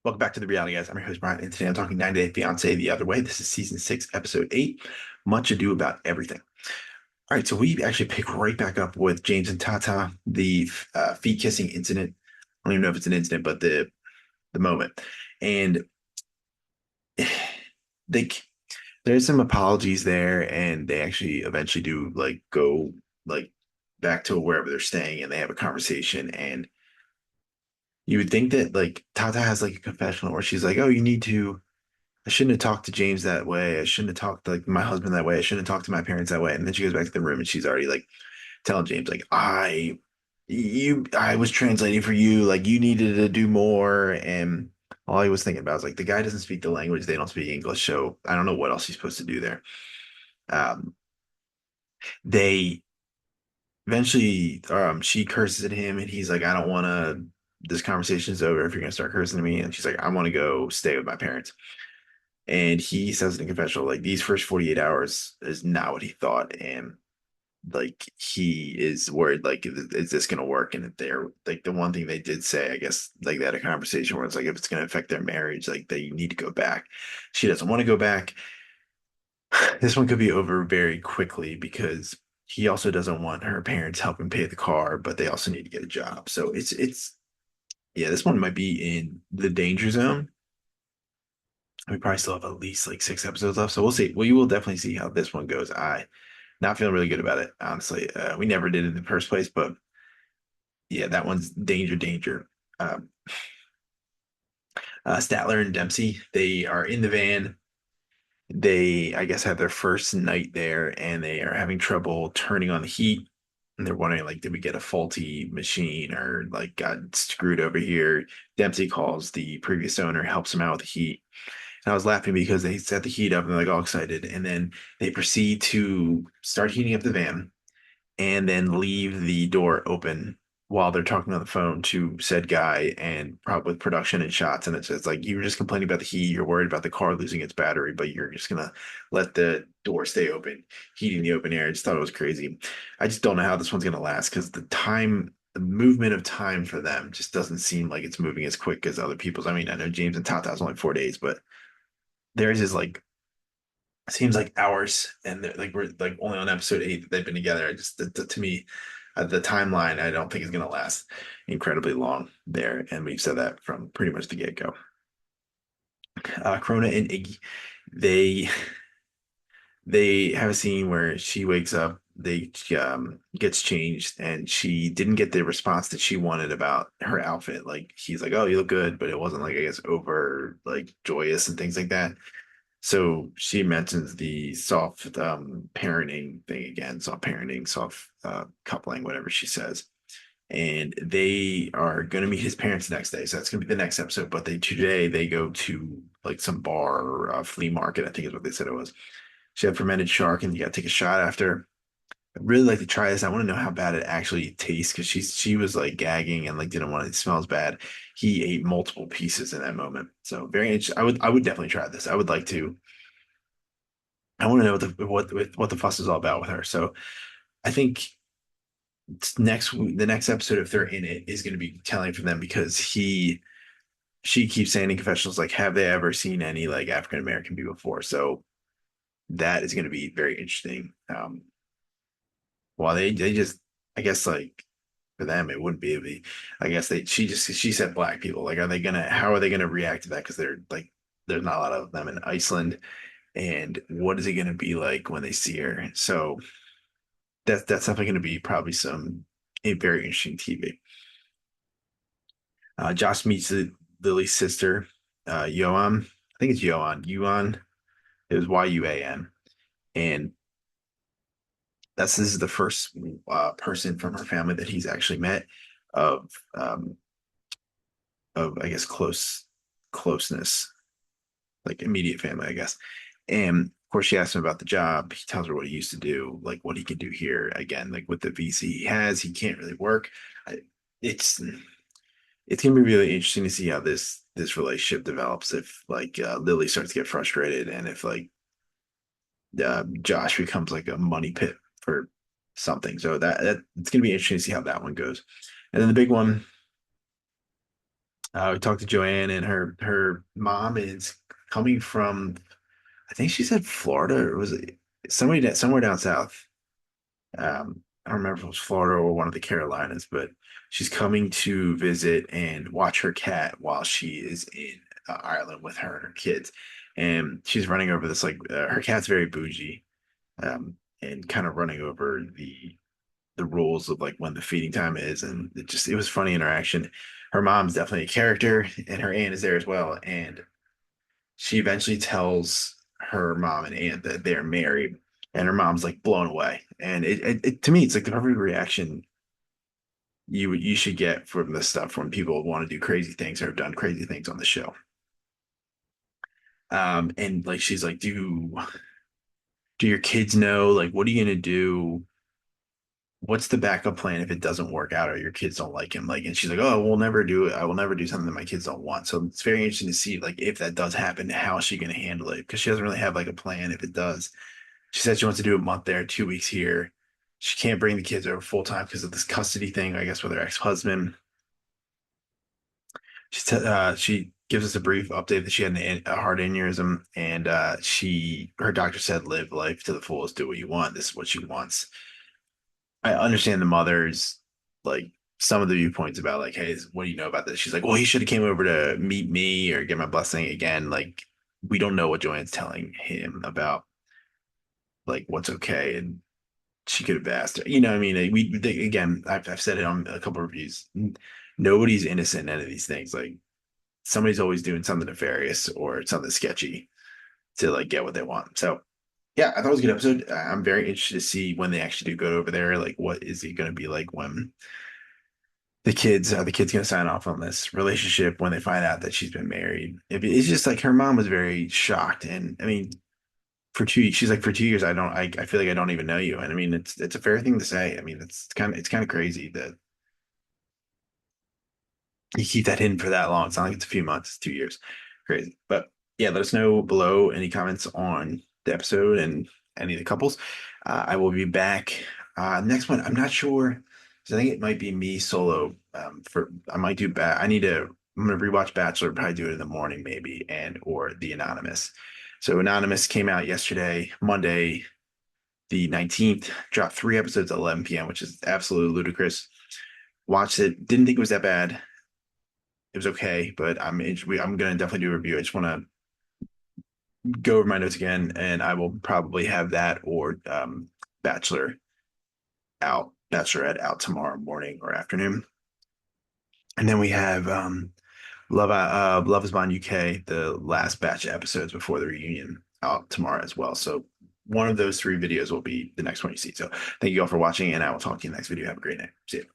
Welcome back to the reality guys. I'm your host Brian, and today I'm talking 90 Day Fiancé the other way. This is season 6, episode 8. Much ado about everything. All right, so we actually pick right back up with James and Tata, the feet kissing incident. I don't even know if it's an incident, but the moment, and they there's some apologies there, and they actually eventually do like go like back to wherever they're staying, and they have a conversation, and you would think that like Tata has like a confessional where she's like, "Oh, you need to." I shouldn't have talked to James that way. I shouldn't have talked to like my husband that way. I shouldn't have talked to my parents that way. And then she goes back to the room and she's already like telling James like I was translating for you. Like you needed to do more. And all I was thinking about was like the guy doesn't speak the language. They don't speak English. So I don't know what else he's supposed to do there. Um, they eventually she curses at him and he's like, I don't want to. This conversation's over if you're gonna start cursing at me. And she's like, I want to go stay with my parents. And he says in the confessional, like these first 48 hours is not what he thought. And like he is worried, like, is this gonna work? And if they're like the one thing they did say, I guess, like they had a conversation where it's like if it's gonna affect their marriage, like they need to go back. She doesn't want to go back. This one could be over very quickly because he also doesn't want her parents helping pay the car, but they also need to get a job. So it's yeah, this one might be in the danger zone. We probably still have at least like 6 episodes left, so we'll see. We will definitely see how this one goes. I not feeling really good about it, honestly. We never did it in the first place, but yeah, that one's danger, danger. Um, Statler and Dempsey, they are in the van. They, I guess, have their first night there, and they are having trouble turning on the heat. And they're wondering, like, did we get a faulty machine or like got screwed over here? Dempsey calls the previous owner, helps him out with the heat. And I was laughing because they set the heat up and they're like all excited. And then they proceed to start heating up the van and then leave the door open while they're talking on the phone to said guy and probably with production and shots. And it's like you were just complaining about the heat, you're worried about the car losing its battery, but you're just gonna let the door stay open, heating the open air. I just thought it was crazy. I just don't know how this one's gonna last because the movement of time for them just doesn't seem like it's moving as quick as other people's. I mean, I know James and Tata's only 4 days, but theirs is like seems like hours, and like we're like only on episode 8 that they've been together. I just to me, the timeline I don't think is going to last incredibly long there, and we've said that from pretty much the get go. Corona and Iggy, they they have a scene where she wakes up, they gets changed, and she didn't get the response that she wanted about her outfit. Like he's like, "Oh, you look good," but it wasn't like I guess over like joyous and things like that. So she mentions the soft parenting thing again, soft parenting, soft coupling, whatever she says. And they are going to meet his parents the next day. So that's going to be the next episode. But today they go to like some bar or flea market, I think is what they said it was. She had fermented shark and you got to take a shot after. I'd really like to try this. I want to know how bad it actually tastes because she was like gagging and like didn't want it. It smells bad. He ate multiple pieces in that moment. So very interesting. I would definitely try this. I would like to. I want to know what the fuss is all about with her. So I think the next episode, if they're in it, is going to be telling for them because she keeps saying in confessionals like, have they ever seen any like African American people before? So that is going to be very interesting. Well, they just I guess like for them it wouldn't be. I guess she said black people. Like, are they gonna how are they gonna react to that? Because they're like there's not a lot of them in Iceland. And what is it going to be like when they see her? So that's definitely going to be probably some a very interesting TV. Josh meets Lily's sister, Yoan. I think it's Yoan. Yuan. It was Yuan, and this is the first person from her family that he's actually met of um, of I guess closeness, like immediate family, I guess. And of course, she asks him about the job. He tells her what he used to do, like what he can do here. Again, like with the VC he has, he can't really work. It's it's gonna be really interesting to see how this relationship develops. If like Lily starts to get frustrated, and if like Josh becomes like a money pit for something. So that it's gonna be interesting to see how that one goes. And then the big one, We talked to Joanne, and her mom is coming from, I think she said Florida, or was it somewhere down south. I don't remember if it was Florida or one of the Carolinas, but she's coming to visit and watch her cat while she is in Ireland with her and her kids. And she's running over this, like, her cat's very bougie, and kind of running over the rules of like when the feeding time is, and it was funny interaction. Her mom's definitely a character, and her aunt is there as well, and she eventually tells her mom and aunt that they're married, and her mom's like blown away. And to me, it's like the perfect reaction you should get from this stuff when people want to do crazy things or have done crazy things on the show. And like she's like, do your kids know? Like, what are you gonna do? What's the backup plan if it doesn't work out or your kids don't like him? Like, and she's like, oh, we'll never do it. I will never do something that my kids don't want. So it's very interesting to see, like, if that does happen, how is she going to handle it? Because she doesn't really have like a plan if it does. She said she wants to do a month there, 2 weeks here. She can't bring the kids over full time because of this custody thing, I guess, with her ex-husband. She gives us a brief update that she had a heart aneurysm, and her doctor said, live life to the fullest, do what you want. This is what she wants. I understand the mother's, like, some of the viewpoints about like, hey, what do you know about this? She's like, well, he should have came over to meet me or get my blessing again. Like, we don't know what Joanne's telling him about like what's okay, and she could have asked her. You know, what I mean, again, I've said it on a couple of reviews. Nobody's innocent in any of these things. Like, somebody's always doing something nefarious or something sketchy to like get what they want. So yeah, I thought it was a good episode. I'm very interested to see when they actually do go over there. Like, what is it going to be like when the kids going to sign off on this relationship when they find out that she's been married? It's just like her mom was very shocked, and I mean, she's like, for 2 years, I feel like I don't even know you, and I mean, it's a fair thing to say. I mean, it's kind of crazy that you keep that hidden for that long. It's not like it's a few months, it's 2 years. Crazy. But yeah, let us know below any comments on the episode and any of the couples. I will be back next one. I'm not sure. 'Cause I think it might be me solo. I might do I need to. I'm gonna rewatch Bachelor. Probably do it in the morning, maybe, and or The Anonymous. So Anonymous came out yesterday, Monday, the 19th. Dropped 3 episodes at 11 p.m., which is absolutely ludicrous. Watched it. Didn't think it was that bad. It was okay, but I'm gonna definitely do a review. I just want to go over my notes again, and I will probably have that or Bachelor Bachelorette out tomorrow morning or afternoon. And then we have Love is Blind UK, the last batch of episodes before the reunion, out tomorrow as well. So one of those 3 videos will be the next one you see. So thank you all for watching, and I will talk to you in the next video. Have a great night. See you.